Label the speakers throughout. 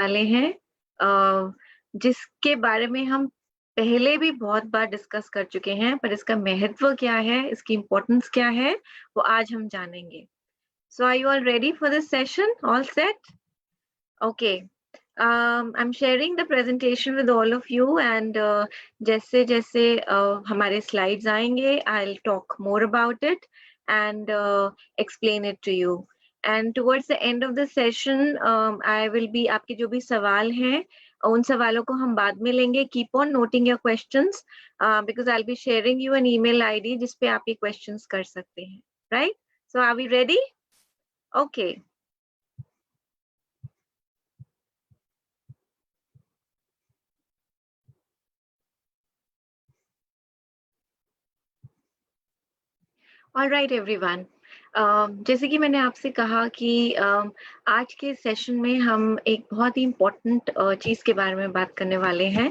Speaker 1: वाले हैं जिसके बारे में हम पहले भी बहुत बार डिस्कस कर चुके हैं, पर इसका महत्व क्या है, इसकी इम्पोर्टेंस क्या है, वो आज हम जानेंगे। So are you all ready for this session? All set? Okay. I'm sharing the presentation with all of you and जैसे जैसे हमारे slides आएंगे, I'll talk more about it and explain it to you. And towards the end of the session, I will be आपके जो भी सवाल हैं, उन सवालों को हम बाद में लेंगे. Keep on noting your questions because I'll be sharing you an email ID जिस पे आप ये questions कर सकते हैं. Right? So are we ready? Okay. All right everyone, जैसे कि मैंने आपसे कहा कि आज के सेशन में हम एक बहुत ही इम्पोर्टेंट चीज़ के बारे में बात करने वाले हैं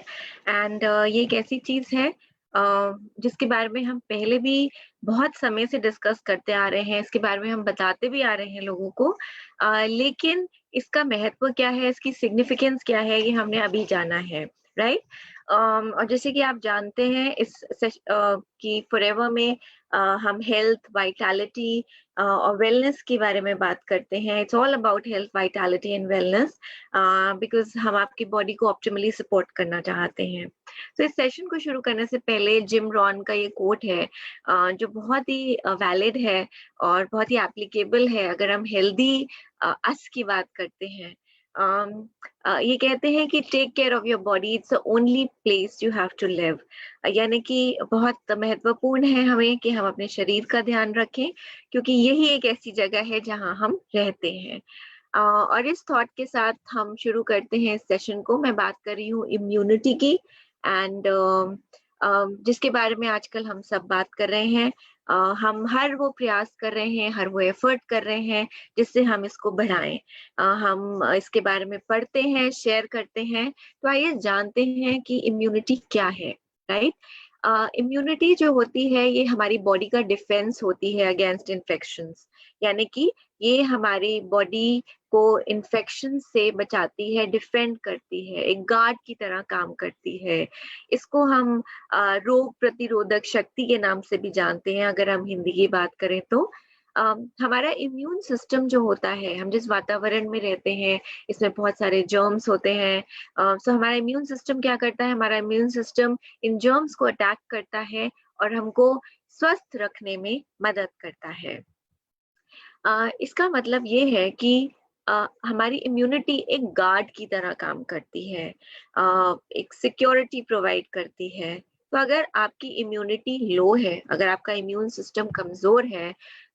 Speaker 1: एंड ये एक ऐसी चीज़ है जिसके बारे में हम पहले भी बहुत समय से डिस्कस करते आ रहे हैं, इसके बारे में हम बताते भी आ रहे हैं लोगों को, लेकिन इसका महत्व क्या है, इसकी सिग्निफिकेंस क्या है, ये हमने अभी जाना है, राइट? और जैसे कि आप जानते हैं कि फॉरएवर में हम हेल्थ, वाइटैलिटी और वेलनेस के बारे में बात करते हैं. It's all about health, vitality and wellness because हम आपकी बॉडी को ऑप्टिमली सपोर्ट करना चाहते हैं. तो इस सेशन को शुरू करने से पहले जिम रॉन का ये कोट है जो बहुत ही वैलिड है और बहुत ही एप्लीकेबल है अगर हम हेल्दी अस की बात करते हैं. ये कहते हैं कि take care of your body, it's the only place you have to live. यानी कि बहुत महत्वपूर्ण है हमें कि हम अपने शरीर का ध्यान रखें क्योंकि यही एक ऐसी जगह है जहां हम रहते हैं. और इस थॉट के साथ हम शुरू करते हैं इस सेशन को. मैं बात कर रही हूँ इम्यूनिटी की एंड जिसके बारे में आजकल हम सब बात कर रहे हैं. हम हर वो प्रयास कर रहे हैं, हर वो एफर्ट कर रहे हैं जिससे हम इसको बढ़ाएं. हम इसके बारे में पढ़ते हैं, शेयर करते हैं. तो आइए जानते हैं कि इम्यूनिटी क्या है, राइट? इम्यूनिटी जो होती है ये हमारी बॉडी का डिफेंस होती है अगेंस्ट इन्फेक्शंस. यानी कि ये हमारी बॉडी को इन्फेक्शन से बचाती है, डिफेंड करती है, एक गार्ड की तरह काम करती है. इसको हम रोग प्रतिरोधक शक्ति के नाम से भी जानते हैं अगर हम हिंदी की बात करें तो. हमारा इम्यून सिस्टम जो होता है, हम जिस वातावरण में रहते हैं इसमें बहुत सारे जर्म्स होते हैं. सो हमारा इम्यून सिस्टम क्या करता है, हमारा इम्यून सिस्टम इन जर्म्स को अटैक करता है और हमको स्वस्थ रखने में मदद करता है. इसका मतलब ये है कि हमारी इम्यूनिटी एक गार्ड की तरह काम करती है, एक सिक्योरिटी प्रोवाइड करती है. तो अगर आपकी इम्यूनिटी लो है, अगर आपका इम्यून सिस्टम कमजोर है,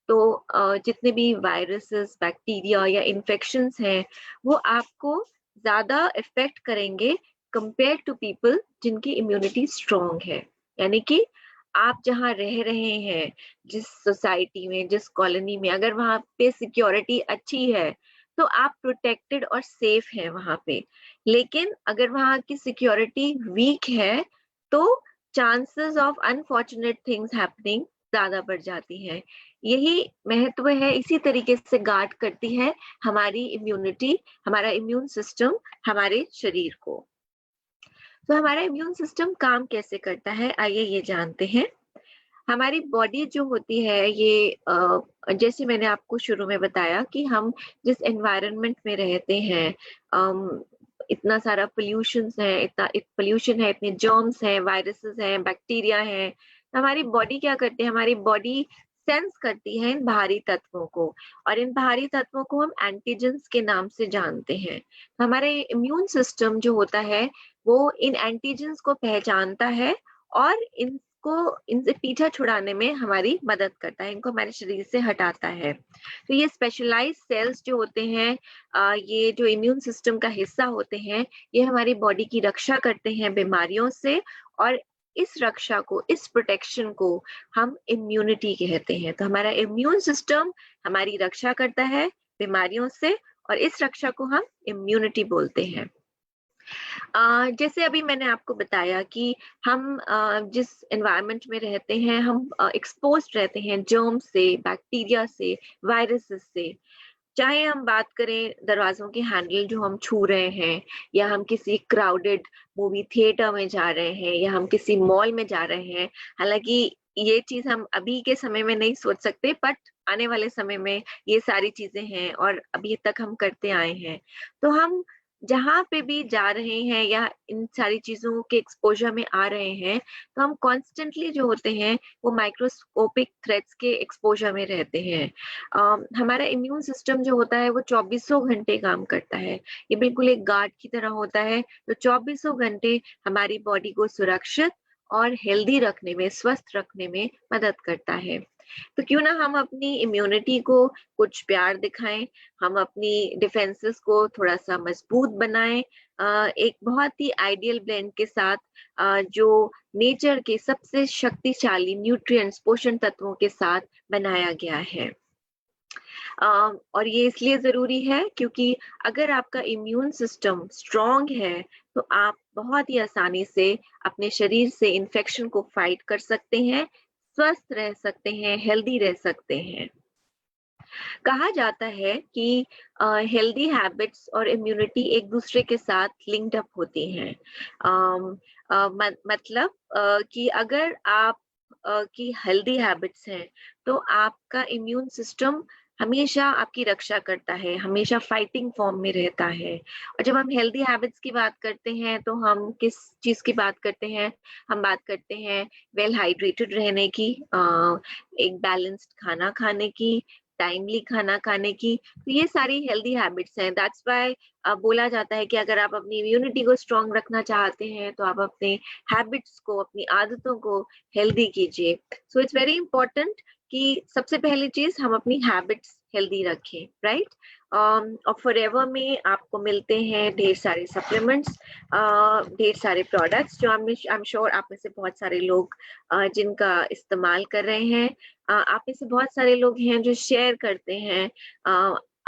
Speaker 1: तो जितने भी वायरसेस, बैक्टीरिया या इन्फेक्शंस हैं वो आपको ज्यादा इफेक्ट करेंगे कंपेयर टू पीपल जिनकी इम्यूनिटी स्ट्रॉन्ग है. यानी कि आप जहाँ रह रहे हैं, जिस सोसाइटी में, जिस कॉलोनी में, अगर वहाँ पे सिक्योरिटी अच्छी है तो आप प्रोटेक्टेड और सेफ हैं वहाँ पे. लेकिन अगर वहाँ की सिक्योरिटी वीक है तो chances of unfortunate things happening ज्यादा बढ़ जाती हैं. यही महत्व है, इसी तरीके से गार्ड करती है हमारी इम्यूनिटी, हमारा इम्यून सिस्टम हमारे शरीर को. तो हमारा इम्यून सिस्टम काम कैसे करता है, आइए ये जानते हैं. हमारी बॉडी जो होती है ये जैसे मैंने आपको शुरू में बताया कि हम जिस एनवायरनमेंट में रहते हैं, इतना सारा पोल्यूशन है, इतना पोल्यूशन है, इतने जर्म्स हैं, वायरसेस हैं, बैक्टीरिया हैं. हमारी बॉडी क्या करती है, हमारी बॉडी सेंस करती है इन बाहरी तत्वों को और इन बाहरी तत्वों को हम एंटीजेंस के नाम से जानते हैं. तो हमारे इम्यून सिस्टम जो होता है वो इन एंटीजेंस को पहचानता है और इनसे पीछा छुड़ाने में हमारी मदद करता है, इनको हमारे शरीर से हटाता है. तो ये स्पेशलाइज्ड सेल्स जो होते हैं, ये जो इम्यून सिस्टम का हिस्सा होते हैं, ये हमारी बॉडी की रक्षा करते हैं बीमारियों से और इस रक्षा को, इस प्रोटेक्शन को हम इम्यूनिटी कहते हैं. तो हमारा इम्यून सिस्टम हमारी रक्षा करता है बीमारियों से और इस रक्षा को हम इम्यूनिटी बोलते हैं. जैसे अभी मैंने आपको बताया कि हम जिस एनवायरनमेंट में रहते हैं हम एक्सपोज्ड रहते हैं जर्म से, बैक्टीरिया से, वायरसेस से. चाहे हम बात करें दरवाज़ों के हैंडल जो हम छू रहे हैं, या हम किसी क्राउडेड मूवी थिएटर में जा रहे हैं, या हम किसी मॉल में जा रहे हैं। हालाँकि ये चीज़ हम अभी के समय में नहीं सोच सकते, बट आने वाले समय में ये सारी चीज़ें हैं और अभी तक हम करते आए हैं। तो हम जहाँ पे भी जा रहे हैं या इन सारी चीज़ों के एक्सपोज़र में आ रहे हैं, तो हम कॉन्स्टेंटली जो होते हैं, वो माइक्रोस्कोपिक थ्रेट्स के एक्सपोज़र में रहते हैं। हमारा इम्यून सिस्टम जो होता है वो चौबीसों घंटे काम करता है। ये बिल्कुल एक गार्ड की तरह होता है, जो चौबीसों घंटे हमारी बॉडी को सुरक्षित और हेल्दी रखने में, स्वस्थ रखने में मदद करता है। तो क्यों ना हम अपनी इम्यूनिटी को कुछ प्यार दिखाएं, हम अपनी डिफेंसेस को थोड़ा-सा मजबूत बनाएं, एक बहुत ही आइडियल ब्लेंड के साथ, जो नेचर के सबसे शक्तिशाली न्यूट्रिएंट्स, पोषण तत्वों के साथ बनाया गया है। और ये इसलिए ज़रूरी है क्योंकि अगर आपका इम्यून सिस्टम स्ट्रॉन्ग है, तो आप बहुत ही आसानी से अपने शरीर से इन्फेक्शन को फाइट कर सकते हैं, स्वस्थ रह सकते हैं, हेल्दी रह सकते हैं। कहा जाता है कि हेल्दी हैबिट्स और इम्यूनिटी एक दूसरे के साथ लिंक्ड अप होती हैं। मतलब कि अगर आप की हेल्दी हैबिट्स हैं, तो आपका इम्यून सिस्टम हमेशा आपकी रक्षा करता है, हमेशा फाइटिंग फॉर्म में रहता है। और जब हम हेल्दी हैबिट्स की बात करते हैं, तो हम किस चीज़ की बात करते हैं? हम बात करते हैं वेल हाइड्रेटेड रहने की, एक बैलेंस्ड खाना खाने की, टाइमली खाना खाने की। तो ये सारी हेल्दी हैबिट्स हैं। दैट्स व्हाई बोला जाता है कि अगर आप अपनी इम्यूनिटी को स्ट्रॉन्ग रखना चाहते हैं, तो आप अपने हैबिट्स को, अपनी आदतों को हेल्दी कीजिए। सो इट्स वेरी इंपॉर्टेंट कि सबसे पहली चीज़ हम अपनी हैबिट्स हेल्दी रखें, राइट? और फॉरएवर में आपको मिलते हैं ढेर सारे सप्लीमेंट्स, ढेर सारे प्रोडक्ट्स जो आई एम श्योर आप में से बहुत सारे लोग जिनका इस्तेमाल कर रहे हैं। आप में से बहुत सारे लोग हैं जो शेयर करते हैं।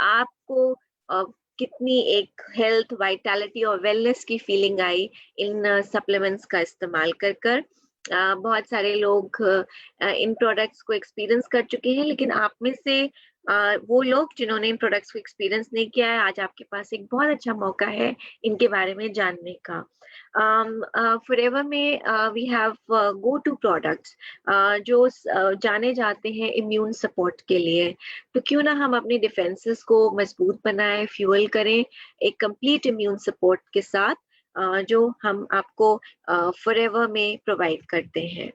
Speaker 1: आपको कितनी एक हेल्थ, वाइटैलिटी और वेलनेस की फीलिंग आई इन सप्लीमेंट्स का इस्तेमाल कर कर। बहुत सारे लोग इन प्रोडक्ट्स को एक्सपीरियंस कर चुके हैं, लेकिन आप में से वो लोग जिन्होंने इन प्रोडक्ट्स को एक्सपीरियंस नहीं किया है, आज आपके पास एक बहुत अच्छा मौका है इनके बारे में जानने का। फॉरएवर में we have go to products जो जाने जाते हैं इम्यून सपोर्ट के लिए। तो क्यों ना हम अपने डिफेंसेस को मजबूत बनाएं, फ्यूल करें एक कंप्लीट इम्यून सपोर्ट के साथ, जो हम आपको फॉरएवर में प्रोवाइड करते हैं।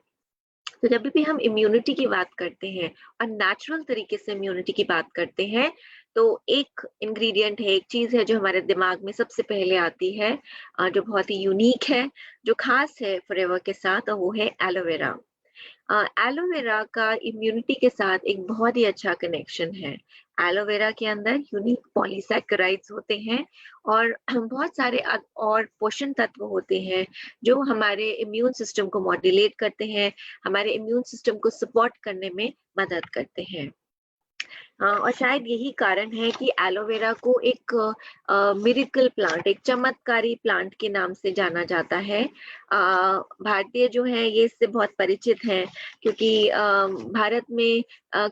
Speaker 1: तो जब भी हम इम्यूनिटी की बात करते हैं और नेचुरल तरीके से इम्यूनिटी की बात करते हैं, तो एक इंग्रेडिएंट है, एक चीज़ है जो हमारे दिमाग में सबसे पहले आती है, जो बहुत ही यूनिक है, जो खास है फॉरएवर के साथ, और वो है एलोवेरा। एलोवेरा का इम्यूनिटी के साथ एक बहुत ही अच्छा कनेक्शन है। एलोवेरा के अंदर यूनिक पॉलीसैकेराइड्स होते हैं और बहुत सारे और पोषण तत्व होते हैं जो हमारे इम्यून सिस्टम को मॉड्यूलेट करते हैं, हमारे इम्यून सिस्टम को सपोर्ट करने में मदद करते हैं। और शायद यही कारण है कि एलोवेरा को एक मिरेकल प्लांट, एक चमत्कारी प्लांट के नाम से जाना जाता है। भारतीय जो है ये इससे बहुत परिचित हैं, क्योंकि भारत में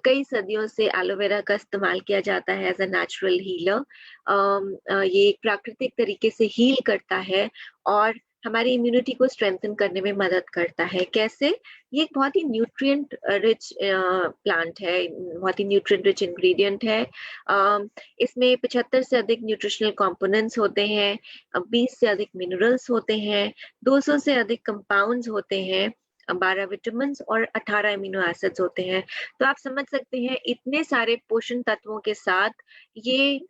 Speaker 1: कई सदियों से एलोवेरा का इस्तेमाल किया जाता है एज अ नेचुरल हीलर। ये प्राकृतिक तरीके से हील करता है और हमारी इम्यूनिटी को स्ट्रेंथन करने में मदद करता है। कैसे? ये एक बहुत ही न्यूट्रिएंट रिच प्लांट है, बहुत ही न्यूट्रिएंट रिच इंग्रेडिएंट है। इसमें 75 से अधिक न्यूट्रिशनल कंपोनेंट्स होते हैं, 20 से अधिक मिनरल्स होते हैं, 200 से अधिक कंपाउंड्स होते हैं, 12 विटामिन और 18 अमीनो एसिड्स होते हैं। तो आप समझ सकते हैं इतने सारे पोषण तत्वों के साथ ये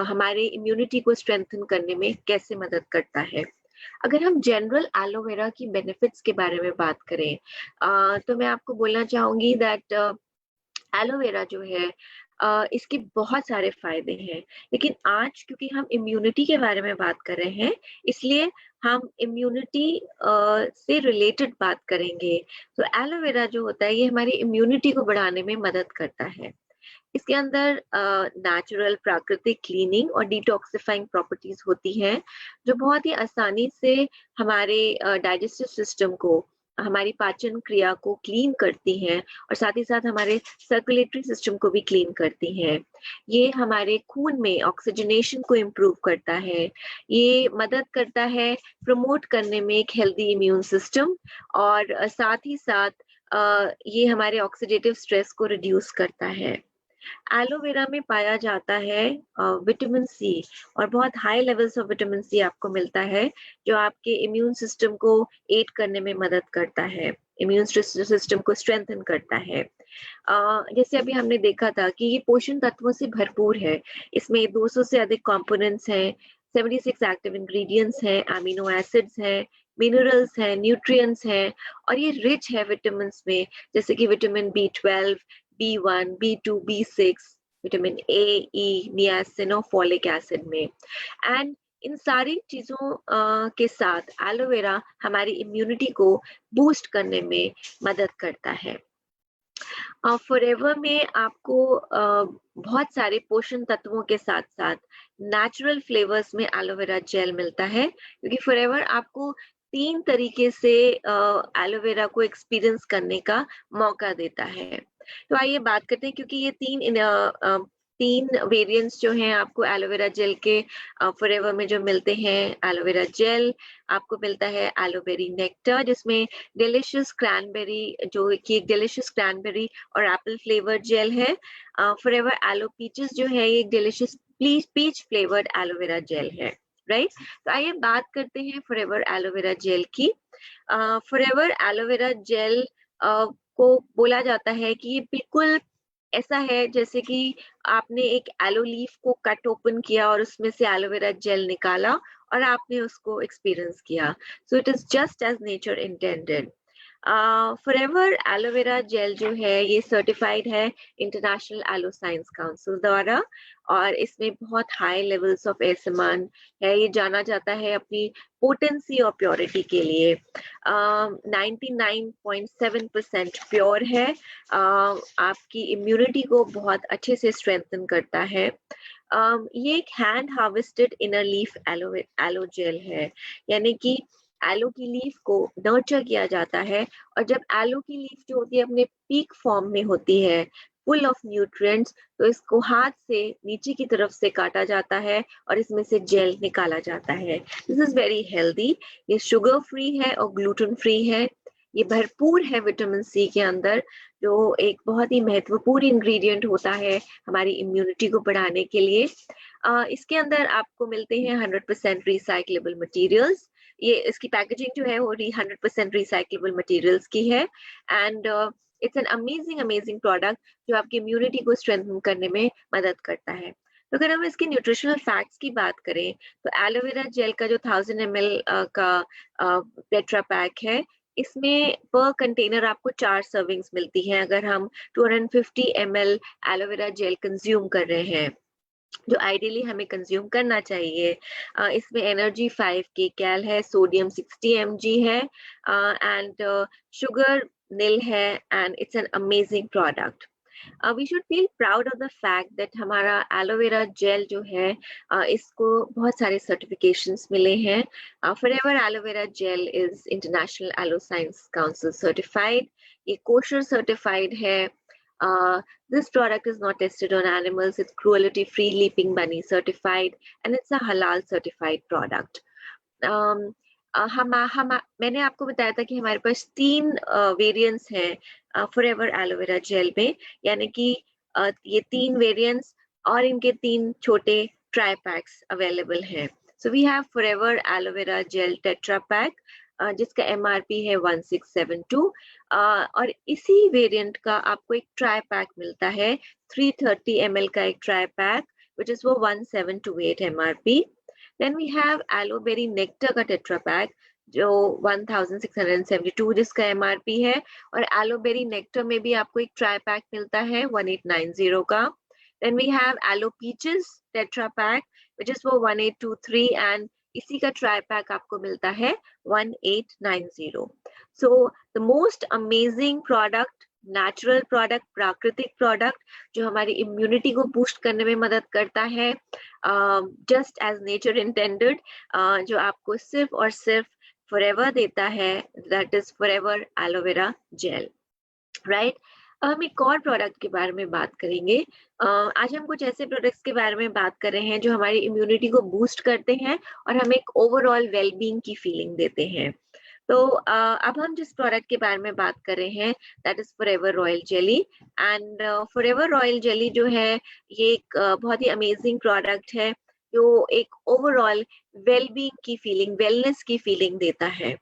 Speaker 1: हमारे इम्यूनिटी को स्ट्रेंथन करने में कैसे मदद करता है। अगर हम जनरल एलोवेरा की बेनिफिट्स के बारे में बात करें, तो मैं आपको बोलना चाहूंगी दैट एलोवेरा जो है, इसके बहुत सारे फायदे हैं, लेकिन आज क्योंकि हम इम्यूनिटी के बारे में बात कर रहे हैं, इसलिए हम इम्यूनिटी से रिलेटेड बात करेंगे। तो एलोवेरा जो होता है ये हमारी इम्यूनिटी को बढ़ाने में मदद करता है। इसके अंदर नेचुरल प्राकृतिक क्लीनिंग और डिटॉक्सिफाइंग प्रॉपर्टीज होती हैं, जो बहुत ही आसानी से हमारे डाइजेस्टिव सिस्टम को हमारी पाचन क्रिया को क्लीन करती हैं और साथ ही साथ हमारे सर्कुलेटरी सिस्टम को भी क्लीन करती हैं। ये हमारे खून में ऑक्सीजनेशन को इम्प्रूव करता है। ये मदद करता है प्रमोट करने में एक हेल्दी इम्यून सिस्टम और साथ ही साथ ये हमारे ऑक्सीडेटिव स्ट्रेस को रिड्यूस करता है। एलोवेरा में पाया जाता है विटामिन सी और बहुत high levels of vitamin C आपको मिलता है जो आपके इम्यून सिस्टम को एड करने में मदद करता है, इम्यून सिस्टम को स्ट्रेंथन करता है। जैसे अभी हमने देखा था कि ये पोषण तत्वों से भरपूर है। इसमें 200 से अधिक कंपोनेंट्स हैं, 76 एक्टिव इंग्रेडिएंट्स हैं, अमीनो एसिड्स हैं, मिनरल्स हैं, न्यूट्रिएंट्स हैं और ये रिच है विटामिन में, जैसे कि vitamin B12, B1, B2, B6, vitamin A, E, niacin और फॉलिक एसिड में। एंड इन सारी चीजों के साथ एलोवेरा हमारी इम्यूनिटी को बूस्ट करने में मदद करता है। फॉरएवर में आपको बहुत सारे पोषण तत्वों के साथ साथ नेचुरल फ्लेवर्स में एलोवेरा जेल मिलता है, क्योंकि फॉरएवर आपको 3 तरीके से एलोवेरा को एक्सपीरियंस करने का मौका देता है। तो आइए बात करते हैं, क्योंकि ये 3 वेरिएंट्स जो हैं आपको एलोवेरा जेल के फॉरएवर में जो मिलते हैं। एलोवेरा जेल आपको मिलता है एलोवेरी नेक्टर, जिसमें डिलिशियस क्रैनबेरी, जो कि एक डिलिशियस क्रैनबेरी और एप्पल फ्लेवर जेल है। फॉरएवर एलो पीचेस जो है, ये एक delicious peach flavoured aloe vera gel है, राइट। तो आइए बात करते हैं फॉरएवर एलोवेरा जेल की। फॉरएवर एलोवेरा जेल को बोला जाता है कि ये बिल्कुल ऐसा है जैसे कि आपने एक एलो लीफ को कट ओपन किया और उसमें से एलोवेरा जेल निकाला और आपने उसको एक्सपीरियंस किया। So it is just as nature intended. Forever aloe vera gel जो है ये सर्टिफाइड है इंटरनेशनल एलो साइंस काउंसिल द्वारा और इसमें बहुत हाई लेवल्स ऑफ एसएमआर है। ये जाना जाता है अपनी पोटेंसी और प्योरिटी के लिए। 99.7% प्योर है। आपकी इम्यूनिटी को बहुत अच्छे से स्ट्रेंथन करता है। ये एक hand harvested inner leaf aloe gel है, यानी कि एलो की लीफ को नर्चर किया जाता है और जब एलो की लीफ जो होती है अपने पीक फॉर्म में होती है, फुल ऑफ न्यूट्रिएंट्स, तो इसको हाथ से नीचे की तरफ से काटा जाता है और इसमें से जेल निकाला जाता है। This is very healthy. ये शुगर फ्री है और ग्लूटेन फ्री है। ये भरपूर है विटामिन सी के अंदर, जो एक बहुत ही महत्वपूर्ण इंग्रेडिएंट होता है हमारी इम्यूनिटी को बढ़ाने के लिए। इसके अंदर आपको मिलते हैं 100% रिसाइक्लेबल मटेरियल्स। ये इसकी पैकेजिंग जो है वो 100% रिसाइक्लेबल मटेरियल्स की है and it's an amazing product जो आपकी इम्यूनिटी को स्ट्रेंथन करने में मदद करता है। तो अगर हम इसके न्यूट्रिशनल फैक्ट्स की बात करें तो एलोवेरा जेल का जो 1000 ml का टेट्रा पैक है, इसमें पर कंटेनर आपको 4 सर्विंग्स मिलती हैं अगर हम 250 ml एलोवेरा जेल कंज्यूम कर रहे हैं, जो आइडियली हमें कंज्यूम करना चाहिए। इसमें एनर्जी 5 kcal है, सोडियम 60 mg है एंड शुगर नील है and it's an amazing product. We should feel proud of the fact that हमारा एलोवेरा जेल जो है इसको बहुत सारे सर्टिफिकेशंस मिले हैं। Forever aloe vera gel is international yellow science council certified, ये कोशर सर्टिफाइड है। This product is not tested on animals. It's cruelty-free Leaping Bunny certified, and it's a halal certified product. मैंने आपको बताया था कि हमारे पास 3 वेरिएंट्स हैं फॉरएवर एलोवेरा जेल में, यानी कि ये 3 वेरिएंट्स और इनके 3 छोटे ट्राई पैक्स अवेलेबल हैं। So we have Forever aloe vera gel tetra pack जिसका MRP है 1672 और इसी वेरिएंट का आपको एक ट्राई पैक मिलता है 330 ml का एक try pack which is for 1728 MRP. Then we have aloe berry nectar का टेट्रा पैक जो 1672 जिसका MRP है और aloe berry nectar में भी आपको एक ट्राई पैक मिलता है 1890 का. Then we have aloe peaches tetra pack which is for 1823 and इसी का ट्राई पैक आपको मिलता है 1890. So the most amazing product, natural product, प्राकृतिक प्रोडक्ट जो हमारी इम्यूनिटी को बूस्ट करने में मदद करता है, जस्ट एज नेचर इंटेंडेड, जो आपको सिर्फ और सिर्फ फॉरएवर देता है, that is forever aloe vera jail, right. हम एक और प्रोडक्ट के बारे में बात करेंगे। आज हम कुछ ऐसे प्रोडक्ट्स के बारे में बात कर रहे हैं जो हमारी इम्यूनिटी को बूस्ट करते हैं और हमें एक ओवरऑल वेलबींग की फीलिंग देते हैं। तो अब हम जिस प्रोडक्ट के बारे में बात कर रहे हैं that is forever royal jelly. And forever royal jelly जो है ये एक बहुत ही अमेजिंग प्रोडक्ट है जो एक ओवरऑल वेलबींग की फीलिंग, वेलनेस की फीलिंग देता है।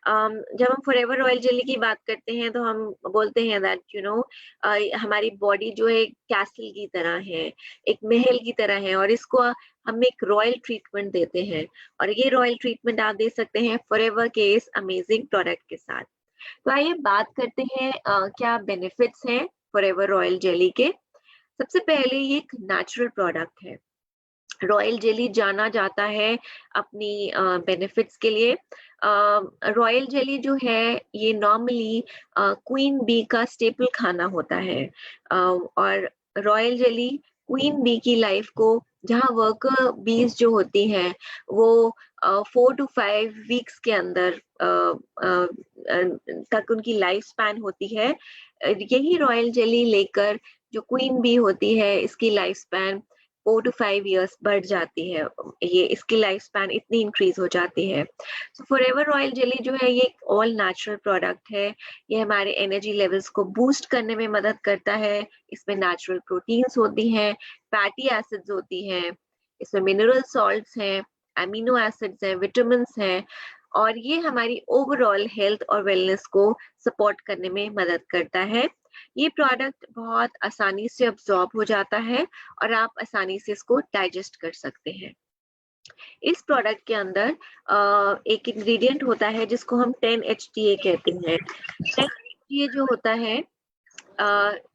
Speaker 1: जब हम फॉरएवर रॉयल जेली की बात करते हैं तो हम बोलते हैं दैट हमारी बॉडी जो है कैसल की तरह है, एक महल की तरह है, और इसको हम एक रॉयल ट्रीटमेंट देते हैं। और ये रॉयल ट्रीटमेंट आप दे सकते हैं फॉरएवर के इस अमेजिंग प्रोडक्ट के साथ। तो आइए बात करते हैं क्या बेनिफिट्स हैं फॉरएवर रॉयल जेली के। सबसे पहले ये एक नेचुरल प्रोडक्ट है। रॉयल जेली जाना जाता है अपनी बेनिफिट्स के लिए। रॉयल जेली जो है ये नॉर्मली क्वीन बी का स्टेपल खाना होता है। और रॉयल जेली क्वीन बी की लाइफ को, जहाँ वर्कर बीज जो होती हैं वो 4 to 5 वीक्स के अंदर तक उनकी लाइफ स्पैन होती है। यही रॉयल जेली लेकर जो क्वीन बी होती है इसकी लाइफ स्पैन 4 to 5 years बढ़ जाती है। ये इसकी लाइफ स्पैन इतनी इंक्रीज हो जाती है। सो फॉरएवर रॉयल जेली जो है ये एक ऑल नेचुरल प्रोडक्ट है। ये हमारे एनर्जी लेवल्स को बूस्ट करने में मदद करता है। इसमें नेचुरल प्रोटीन्स होती हैं, फैटी एसिड्स होती हैं, इसमें मिनरल सॉल्ट्स हैं, अमीनो एसिड्स हैं, विटामिन हैं, और ये हमारी ओवरऑल हेल्थ और वेलनेस को सपोर्ट करने में मदद करता है। ये प्रोडक्ट बहुत आसानी से अब्सॉर्ब हो जाता है और आप आसानी से इसको डाइजेस्ट कर सकते हैं। इस प्रोडक्ट के अंदर एक इंग्रेडिएंट होता है जिसको हम 10-HTA कहते हैं। 10-HTA जो होता है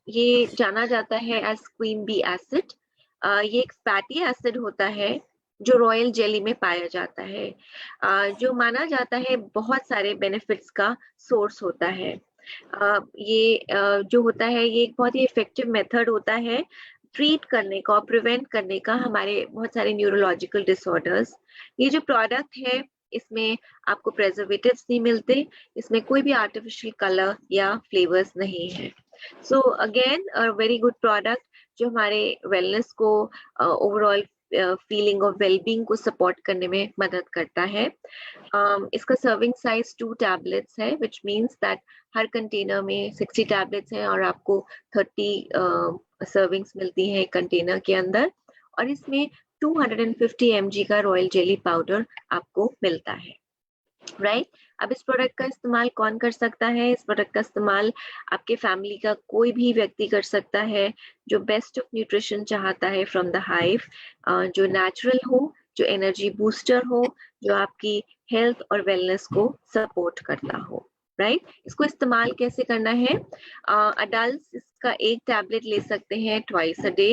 Speaker 1: ये जाना जाता है एज क्वीन बी एसिड। ये एक फैटी एसिड होता है जो रॉयल जेली में पाया जाता है, जो माना जाता है बहुत सारे बेनिफिट्स का सोर्स होता है। ये जो होता है ये एक बहुत ही इफेक्टिव मेथड होता है ट्रीट करने का और प्रिवेंट करने का हमारे बहुत सारे न्यूरोलॉजिकल डिसऑर्डर्स। ये जो प्रोडक्ट है इसमें आपको प्रेजर्वेटिव्स नहीं मिलते, इसमें कोई भी आर्टिफिशियल कलर या फ्लेवर्स नहीं है। So again a very good product जो हमारे वेलनेस को, ओवरऑल फीलिंग ऑफ वेलबींग को सपोर्ट करने में मदद करता है। इसका सर्विंग साइज 2 टैबलेट्स है, which means that her container में 60 टैबलेट्स हैं और आपको 30 सर्विंग्स मिलती हैं कंटेनर के अंदर। और इसमें 250 mg का रॉयल जेली पाउडर आपको मिलता है, राइट। अब इस प्रोडक्ट का इस्तेमाल कौन कर सकता है? इस प्रोडक्ट का इस्तेमाल आपके फैमिली का कोई भी व्यक्ति कर सकता है जो बेस्ट ऑफ न्यूट्रिशन चाहता है फ्रॉम द हाइव, जो नेचुरल हो, जो एनर्जी बूस्टर हो, जो आपकी हेल्थ और वेलनेस को सपोर्ट करता हो, राइट। इसको इस्तेमाल कैसे करना है? अडल्ट इसका एक टैबलेट ले सकते हैं ट्वाइस अ डे।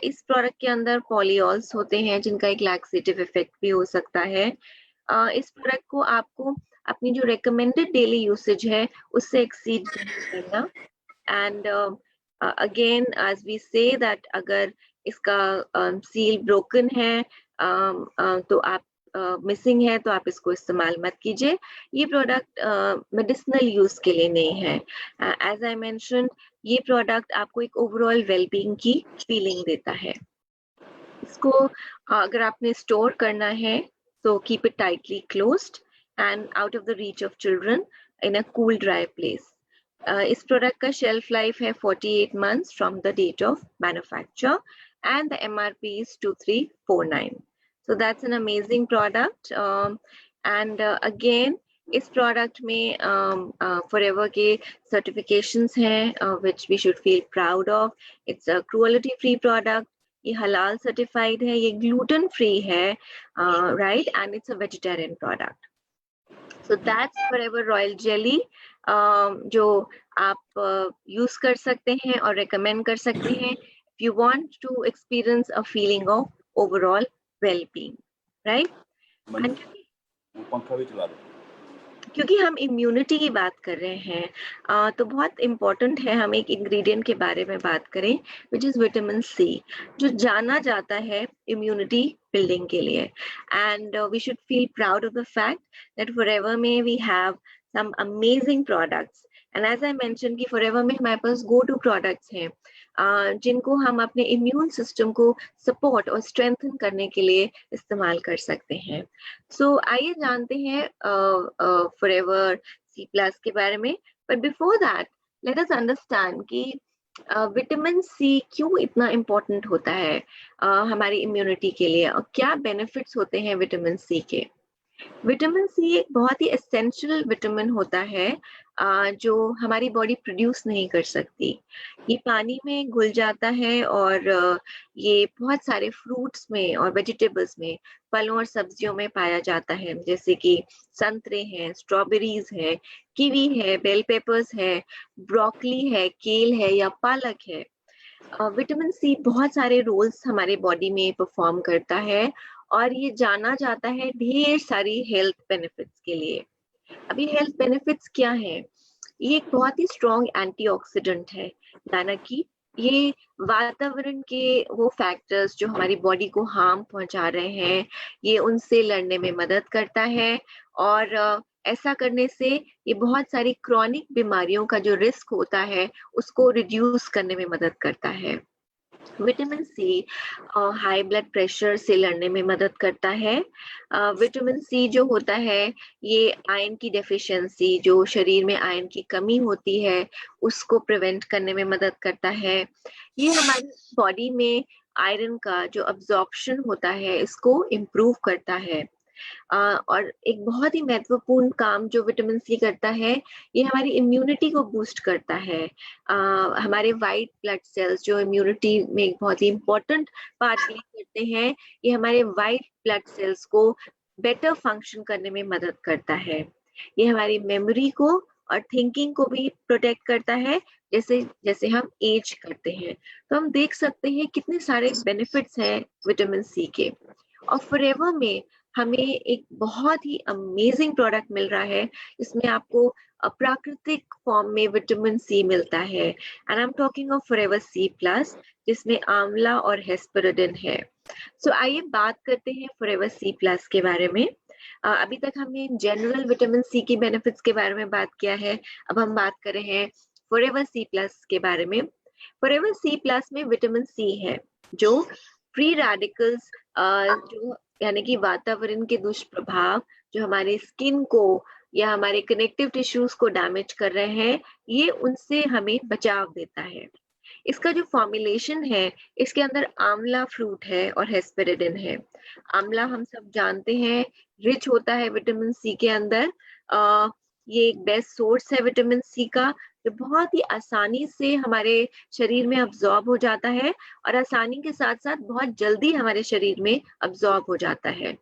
Speaker 1: इस प्रोडक्ट के अंदर पॉलीऑल्स होते हैं जिनका एक लैक्सेटिव इफेक्ट भी हो सकता है। इस प्रोडक्ट को आपको अपनी जो रिकमेंडेड डेली यूसेज है उससे एक्सीड नहीं करना। And again as we say that अगर इसका सील ब्रोकन है तो आप मिसिंग है तो आप इसको इस्तेमाल मत कीजिए। ये प्रोडक्ट मेडिसिनल यूज के लिए नहीं है। एज आई मेंशन, ये प्रोडक्ट आपको एक ओवरऑल वेलबींग की फीलिंग देता है। इसको अगर आपने स्टोर करना है so keep it tightly closed and out of the reach of children in a cool dry place. इस प्रोडक्ट का शेल्फ लाइफ है 48 months from the date of manufacture and the MRP is 2349. So that's an amazing product. And again इस product में forever के certifications हैं which we should feel proud of. It's a cruelty free product. ये हलाल certified है, ये gluten free है, right, and it's a vegetarian product. So that's forever royal jelly जो आप यूज कर सकते हैं और रिकमेंड कर सकते हैं if you want to experience a feeling of overall wellbeing, right.
Speaker 2: पंखा भी चला दो।
Speaker 1: क्योंकि हम इम्यूनिटी की बात कर रहे हैं, तो बहुत इम्पोर्टेंट है हम एक इंग्रेडिएंट के बारे में बात करें, विच इज़ विटामिन सी, जो जाना जाता है इम्यूनिटी बिल्डिंग के लिए। And we should feel proud of the fact that Forever में we have some amazing products. And as I mention कि फॉरएवर में हमारे पास गो टू प्रोडक्ट्स हैं, जिनको हम अपने इम्यून सिस्टम को सपोर्ट और स्ट्रेंथन करने के लिए इस्तेमाल कर सकते हैं। सो आइए जानते हैं फॉरएवर सी प्लस के बारे में। But before that, let us understand कि विटामिन सी क्यों इतना इम्पोर्टेंट होता है हमारी इम्यूनिटी के लिए, और क्या बेनिफिट्स होते हैं विटामिन सी के। विटामिन सी एक बहुत ही एसेंशियल विटामिन होता है, जो हमारी बॉडी प्रोड्यूस नहीं कर सकती। ये पानी में घुल जाता है और ये बहुत सारे फ्रूट्स में और वेजिटेबल्स में, फलों और सब्जियों में पाया जाता है, जैसे कि संतरे हैं, स्ट्रॉबेरीज है, कीवी है, बेल पेपर्स है, ब्रोकली है, केल है या पालक है। विटामिन सी बहुत सारे रोल्स हमारे बॉडी में परफॉर्म करता है, और ये जाना जाता है ढेर सारी हेल्थ बेनिफिट्स के लिए। अभी हेल्थ बेनिफिट्स क्या है? ये एक बहुत ही स्ट्रॉन्ग एंटीऑक्सीडेंट है, यानी कि ये वातावरण के वो फैक्टर्स जो हमारी बॉडी को हार्म पहुंचा रहे हैं, ये उनसे लड़ने में मदद करता है। और ऐसा करने से ये बहुत सारी क्रॉनिक बीमारियों का जो रिस्क होता है उसको रिड्यूस करने में मदद करता है। Vitamin C high blood pressure से लड़ने में मदद करता है। विटामिन सी जो होता है, ये आयरन की डेफिशिएंसी, जो शरीर में आयरन की कमी होती है, उसको प्रिवेंट करने में मदद करता है। ये हमारी बॉडी में आयरन का जो अब्जॉर्प्शन होता है इसको इम्प्रूव करता है। और एक बहुत ही महत्वपूर्ण काम जो विटामिन सी करता है, ये हमारी इम्यूनिटी को बूस्ट करता है। हमारे वाइट ब्लड सेल्स जो इम्यूनिटी में एक बहुत ही इम्पोर्टेंट पार्ट प्ले करते हैं, ये हमारे वाइट ब्लड सेल्स को बेटर फंक्शन करने में मदद करता है। ये हमारी मेमोरी को और थिंकिंग को भी प्रोटेक्ट करता है, जैसे जैसे हम एज करते हैं। तो हम देख सकते हैं कितने सारे बेनिफिट्स हैं विटामिन सी के। और फॉरएवर में हमें एक बहुत ही अमेजिंग प्रोडक्ट मिल रहा है, इसमें आपको प्राकृतिक फॉर्म में विटामिन सी मिलता है। And I am talking of Forever C plus, जिसमें आंवला और हेस्पेरिडिन है। सो आइए बात करते हैं फॉरएवर सी प्लस के बारे में। अभी तक हमने general vitamin C key benefits के बारे में बात किया है, अब हम बात कर रहे हैं फॉरएवर सी प्लस के बारे में। फॉरएवर सी प्लस में विटामिन सी है, जो फ्री रेडिकल्स, जो यानी कि वातावरण के दुष्प्रभाव जो हमारे स्किन को या हमारे कनेक्टिव टिश्यूज को डैमेज कर रहे हैं, ये उनसे हमें बचाव देता है। इसका जो फॉर्मुलेशन है, इसके अंदर आंवला फ्रूट है और हेस्पेरिडिन है। आंवला हम सब जानते हैं रिच होता है विटामिन सी के अंदर। ये एक बेस्ट सोर्स है विटामिन सी का, जो बहुत ही आसानी से हमारे शरीर में अब्जॉर्ब हो जाता है, और आसानी के साथ साथ बहुत जल्दी हमारे शरीर में अब्जॉर्ब हो जाता है।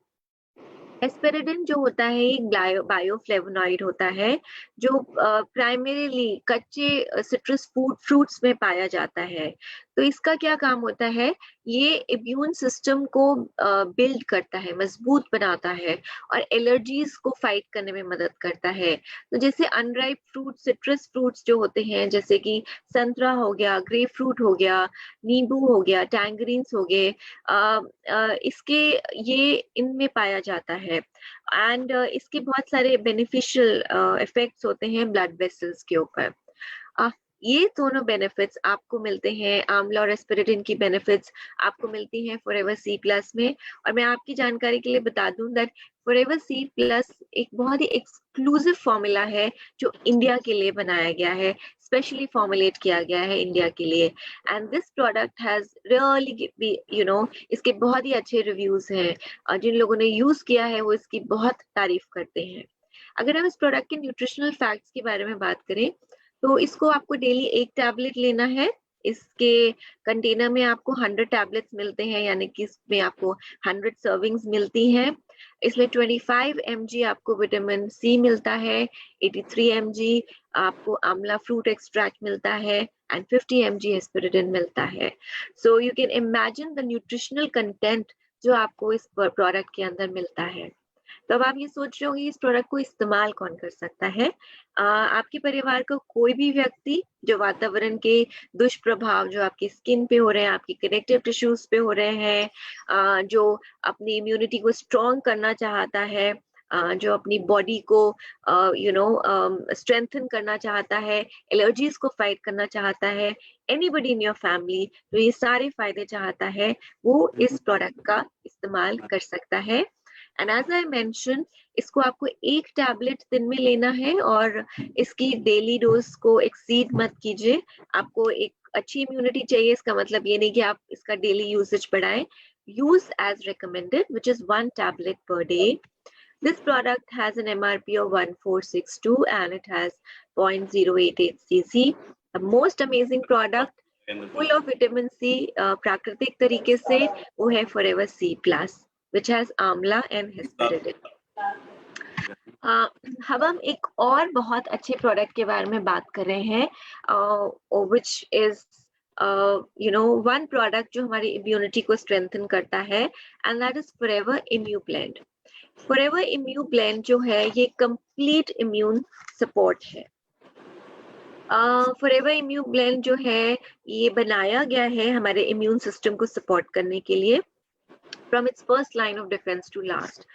Speaker 1: एस्पेरिडिन जो होता है एक बायोफ्लेवोनॉइड होता है, जो प्राइमरीली कच्चे सिट्रस फ्रूट्स में पाया जाता है। तो इसका क्या काम होता है, ये इम्यून सिस्टम को बिल्ड करता है, मजबूत बनाता है, और एलर्जीज को फाइट करने में मदद करता है। तो जैसे अनराइप फ्रूट, सिट्रस फ्रूट्स जो होते हैं, जैसे कि संतरा हो गया, ग्रेप फ्रूट हो गया, नींबू हो गया, टैंगरीन्स हो गए, इसके ये इनमें पाया जाता है। एंड इसके बहुत सारे बेनिफिशियल इफेक्ट्स होते हैं ब्लड वेसल्स के ऊपर। ये दोनों बेनिफिट्स आपको मिलते हैं, आंवला और एस्पेरिडिन की बेनिफिट्स आपको मिलती हैं फॉरएवर सी प्लस में। और मैं आपकी जानकारी के लिए बता दूं दैट फॉरएवर सी प्लस एक बहुत ही एक्सक्लूसिव फॉर्मूला है, जो इंडिया के लिए बनाया गया है, स्पेशली फॉर्मुलेट किया गया है इंडिया के लिए। And this product has really इसके बहुत ही अच्छे रिव्यूज हैं, और जिन लोगों ने यूज किया है वो इसकी बहुत तारीफ करते हैं। अगर हम इस प्रोडक्ट के न्यूट्रिशनल फैक्ट्स के बारे में बात करें, तो इसको आपको डेली 1 टैबलेट लेना है। इसके कंटेनर में आपको 100 टैबलेट्स मिलते हैं, यानी कि इसमें आपको 100 सर्विंग्स मिलती हैं। इसमें 25 mg आपको विटामिन सी मिलता है, 83 mg आपको आंवला फ्रूट एक्सट्रैक्ट मिलता है, एंड 50 mg एस्पेरिडिन मिलता है। So you can imagine the nutritional content जो आपको इस प्रोडक्ट के अंदर मिलता है। तो अब आप ये सोच रहे होंगे इस प्रोडक्ट को इस्तेमाल कौन कर सकता है? आपके परिवार का कोई भी व्यक्ति जो वातावरण के दुष्प्रभाव जो आपकी स्किन पे हो रहे हैं, आपकी कनेक्टिव टिश्यूज पे हो रहे हैं, जो अपनी इम्यूनिटी को स्ट्रॉन्ग करना चाहता है, जो अपनी बॉडी को स्ट्रेंथन करना चाहता है, एलर्जीज को फाइट करना चाहता है, एनीबडी इन योर फैमिली जो ये सारे फायदे चाहता है, वो इस प्रोडक्ट का इस्तेमाल कर सकता है। एंड एज आई मेंशन, इसको आपको एक टैबलेट दिन में लेना है और इसकी डेली डोज को एक्सीड मत कीजिए। आपको एक अच्छी इम्यूनिटी चाहिए, इसका मतलब ये नहीं कि आप इसका डेली यूसेज बढ़ाएं। Use as recommended, which is 1 tablet per day. This product has an MRP of 1462 and it has 0.088 cc. The most amazing product, full of vitamin C, प्राकृतिक तरीके से, वो है Forever C Plus, which has amla and hesperidin. अब हम एक और बहुत अच्छे प्रोडक्ट के बारे में बात कर रहे हैं, which is one product जो हमारी इम्यूनिटी को स्ट्रेंथन करता है, and that is Forever Immune Blend. Forever Immune Blend जो है ये कंप्लीट इम्यून सपोर्ट है। Forever Immune Blend जो है ये बनाया गया है हमारे इम्यून सिस्टम को सपोर्ट करने के लिए, from its first line of defence to last.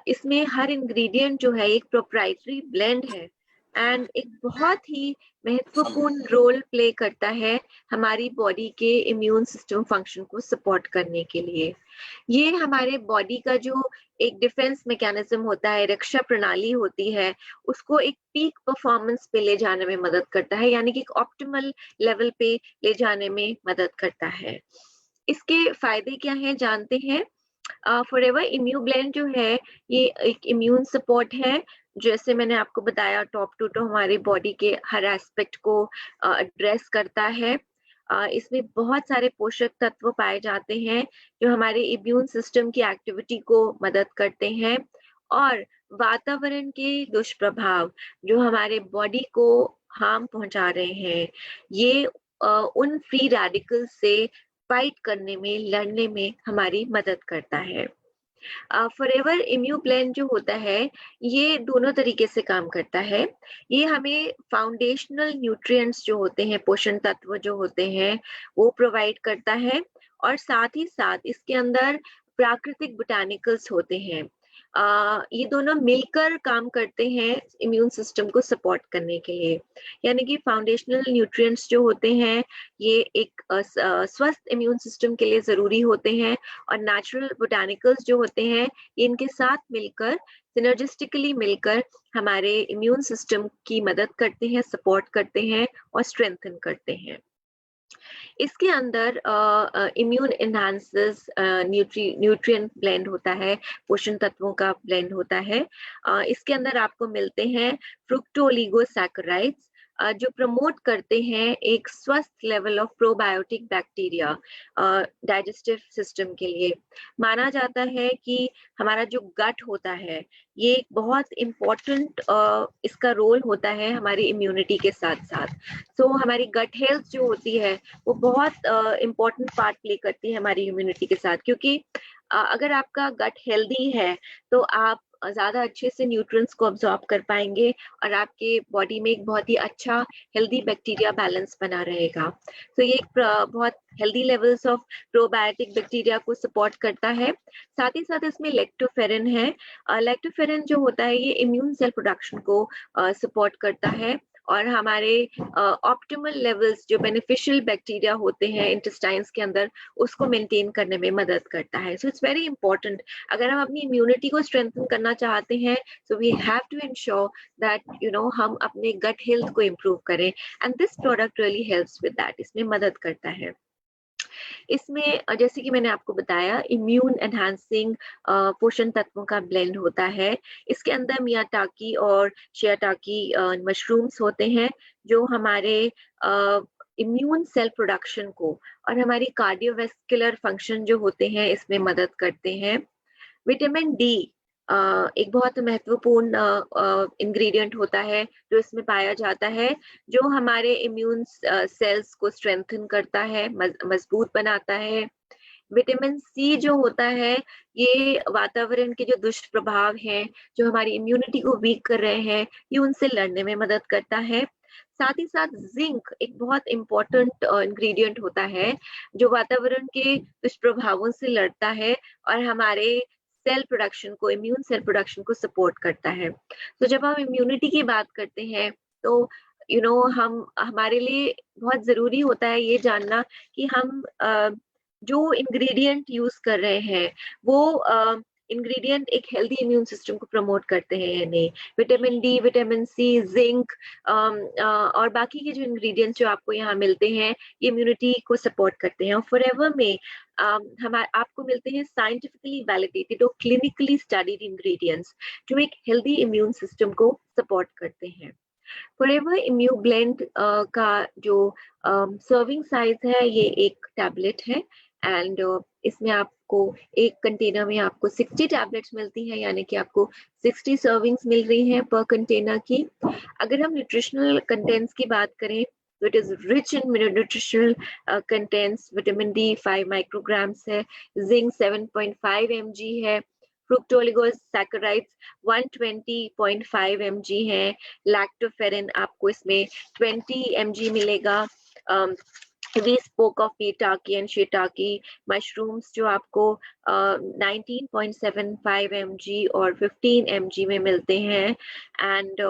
Speaker 1: इसमें हर इंग्रेडिएंट जो है एक प्रोप्राइटरी ब्लेंड है एंड एक बहुत ही महत्वपूर्ण रोल प्ले करता है हमारी बॉडी के इम्यून सिस्टम फंक्शन को सपोर्ट करने के लिए। ये हमारे बॉडी का जो एक डिफेंस मैकेनिज्म होता है, रक्षा प्रणाली होती है, उसको एक पीक परफॉर्मेंस पे ले जाने में मदद करता है, यानी कि एक ऑप्टिमल लेवल पे ले जाने में मदद करता है। इसके फायदे क्या हैं जानते हैं। फॉरएवर इम्यून ब्लेंड जो है ये एक इम्यून सपोर्ट है, जैसे मैंने आपको बताया टॉप टू टॉप हमारी बॉडी के हर एस्पेक्ट को एड्रेस करता है। इसमें बहुत सारे पोषक तत्व पाए जाते हैं जो हमारे इम्यून सिस्टम की एक्टिविटी को मदद करते हैं और वातावरण के दुष्प्रभाव जो हमारे बॉडी को हार्म पहुंचा रहे हैं, ये उन फ्री रेडिकल से फाइट करने में, लड़ने में हमारी मदद करता है। फॉरएवर इम्यून ब्लेंड जो होता है ये दोनों तरीके से काम करता है। ये हमें फाउंडेशनल न्यूट्रिएंट्स जो होते हैं, पोषण तत्व जो होते हैं, वो प्रोवाइड करता है और साथ ही साथ इसके अंदर प्राकृतिक बोटानिकल्स होते हैं। ये दोनों मिलकर काम करते हैं इम्यून सिस्टम को सपोर्ट करने के लिए, यानी कि फाउंडेशनल न्यूट्रिएंट्स जो होते हैं ये एक स्वस्थ इम्यून सिस्टम के लिए जरूरी होते हैं और नेचुरल बोटानिकल्स जो होते हैं ये इनके साथ मिलकर, सिनर्जिस्टिकली मिलकर हमारे इम्यून सिस्टम की मदद करते हैं, सपोर्ट करते हैं और स्ट्रेंथन करते हैं। इसके अंदर इम्यून एनहांसेस न्यूट्रिएंट ब्लेंड होता है, पोषण तत्वों का ब्लेंड होता है। इसके अंदर आपको मिलते हैं फ्रुक्टोलिगोसैकेराइड्स जो प्रमोट करते हैं एक स्वस्थ level of probiotic bacteria digestive system के लिए। माना जाता है कि हमारा जो गट होता है ये एक बहुत इम्पोर्टेंट इसका रोल होता है हमारी इम्यूनिटी के साथ साथ। सो हमारी गट हेल्थ जो होती है वो बहुत इम्पोर्टेंट पार्ट प्ले करती है हमारी इम्यूनिटी के साथ, क्योंकि अगर आपका गट हेल्दी है तो आप ज्यादा अच्छे से न्यूट्रिएंट्स को अब्सॉर्ब कर पाएंगे और आपके बॉडी में एक बहुत ही अच्छा हेल्दी बैक्टीरिया बैलेंस बना रहेगा। तो ये एक बहुत healthy levels of probiotic bacteria को सपोर्ट करता है। साथ ही साथ इसमें लैक्टोफेरिन है। लैक्टोफेरिन जो होता है ये इम्यून सेल प्रोडक्शन को सपोर्ट करता है और हमारे ऑप्टिमल लेवल्स जो बेनिफिशियल बैक्टीरिया होते हैं इंटेस्टाइन्स के अंदर उसको मेंटेन करने में मदद करता है। सो इट्स वेरी इंपॉर्टेंट, अगर हम अपनी इम्यूनिटी को स्ट्रेंथन करना चाहते हैं so we have to ensure that हम अपने गट हेल्थ को इम्प्रूव करें and this product really helps with that, इसमें मदद करता है। इसमें जैसे कि मैंने आपको बताया इम्यून एनहांसिंग पोषण तत्वों का ब्लेंड होता है। इसके अंदर मियाटाकी और शियाटाकी मशरूम्स होते हैं जो हमारे इम्यून सेल प्रोडक्शन को और हमारी कार्डियोवैस्कुलर फंक्शन जो होते हैं इसमें मदद करते हैं। विटामिन डी एक बहुत महत्वपूर्ण इंग्रेडिएंट होता है जो इसमें पाया जाता है, जो हमारे इम्यून सेल्स को स्ट्रेंथन करता है, मजबूत बनाता है। विटामिन सी जो होता है, ये वातावरण के जो दुष्प्रभाव हैं, जो हमारी इम्यूनिटी को वीक कर रहे हैं, ये उनसे लड़ने में मदद करता है। साथ ही साथ ज़िंक एक बहुत इम्पोर्टेंट इंग्रीडिएंट होता है, जो वातावरण के दुष्प्रभावों से लड़ता है और हमारे सेल प्रोडक्शन को, इम्यून सेल प्रोडक्शन को सपोर्ट करता है। तो जब हम इम्यूनिटी की बात करते हैं, तो हम हमारे लिए बहुत ज़रूरी होता है ये जानना कि हम जो इंग्रेडिएंट यूज़ कर रहे हैं, वो इंग्रेडिएंट एक हेल्दी इम्यून सिस्टम को प्रमोट करते हैं या नहीं। Vitamin D, vitamin C, zinc और बाकी के जो इंग्रेडिएंट्स जो आपको यहाँ मिलते हैं, ये इम्यूनिटी को सपोर्ट करते हैं और फॉरएवर में आपको मिलते हैं साइंटिफिकली वैलिडेटेड और क्लिनिकली स्टडीड इंग्रेडिएंट्स, जो एक हेल्दी इम्यून सिस्टम को सपोर्ट करते हैं। फॉरएवर इम्यू ब्लेंड का जो सर्विंग साइज है, ये एक टैबलेट है एंड इसमें आपको एक कंटेनर में आपको 60 टैबलेट्स मिलती हैं, यानी कि आपको 60 सर्विंग्स मिल रही हैं पर कंटेनर की। अगर हम न्यूट्रिशनल कंटेंट्स की बात करें, तो it is rich in nutritional contents. Vitamin D 5 micrograms है, जिंक 7.5 mg है, फ्रुक्टोलिगोसैकेराइड्स 120.5 mg है, लैक्टोफेरिन आपको इसमें 20 mg मिलेगा। We spoke of Maitake and Shiitake mushrooms जो आपको 19.75 mg और 15 mg में मिलते हैं एंड